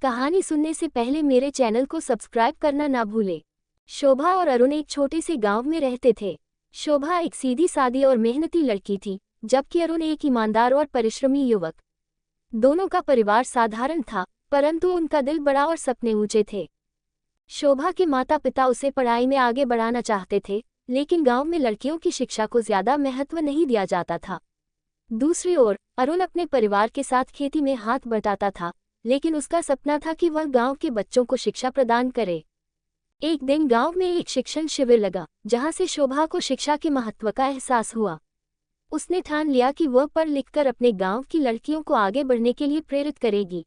कहानी सुनने से पहले मेरे चैनल को सब्सक्राइब करना ना भूलें। शोभा और अरुण एक छोटे से गांव में रहते थे। शोभा एक सीधी सादी और मेहनती लड़की थी, जबकि अरुण एक ईमानदार और परिश्रमी युवक। दोनों का परिवार साधारण था, परंतु उनका दिल बड़ा और सपने ऊंचे थे। शोभा के माता पिता उसे पढ़ाई में आगे बढ़ाना चाहते थे, लेकिन गांव में लड़कियों की शिक्षा को ज्यादा महत्व नहीं दिया जाता था। दूसरी ओर अरुण अपने परिवार के साथ खेती में हाथ बटाता था, लेकिन उसका सपना था कि वह गांव के बच्चों को शिक्षा प्रदान करे। एक दिन गांव में एक शिक्षण शिविर लगा, जहां से शोभा को शिक्षा के महत्व का एहसास हुआ। उसने ठान लिया कि वह पढ़ लिखकर अपने गांव की लड़कियों को आगे बढ़ने के लिए प्रेरित करेगी।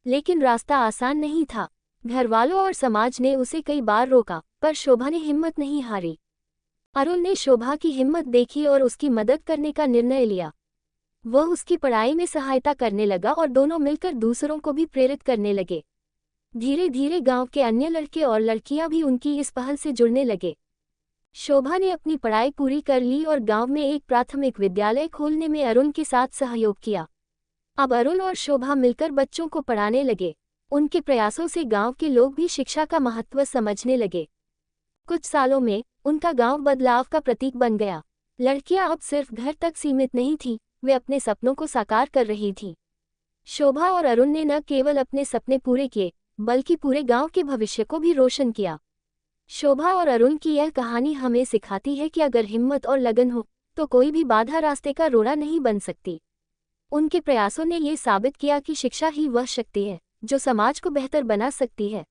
लेकिन रास्ता आसान नहीं था। घरवालों और समाज ने उसे कई बार रोका, पर शोभा ने हिम्मत नहीं हारी। अरुण ने शोभा की हिम्मत देखी और उसकी मदद करने का निर्णय लिया। वह उसकी पढ़ाई में सहायता करने लगा और दोनों मिलकर दूसरों को भी प्रेरित करने लगे। धीरे धीरे गांव के अन्य लड़के और लड़कियां भी उनकी इस पहल से जुड़ने लगे। शोभा ने अपनी पढ़ाई पूरी कर ली और गांव में एक प्राथमिक विद्यालय खोलने में अरुण के साथ सहयोग किया। अब अरुण और शोभा मिलकर बच्चों को पढ़ाने लगे। उनके प्रयासों से गांव के लोग भी शिक्षा का महत्व समझने लगे। कुछ सालों में उनका गांव बदलाव का प्रतीक बन गया। लड़कियां अब सिर्फ घर तक सीमित नहीं थीं, वे अपने सपनों को साकार कर रही थीं। शोभा और अरुण ने न केवल अपने सपने पूरे किए, बल्कि पूरे गांव के भविष्य को भी रोशन किया। शोभा और अरुण की यह कहानी हमें सिखाती है कि अगर हिम्मत और लगन हो, तो कोई भी बाधा रास्ते का रोड़ा नहीं बन सकती। उनके प्रयासों ने ये साबित किया कि शिक्षा ही वह शक्ति है, जो समाज को बेहतर बना सकती है।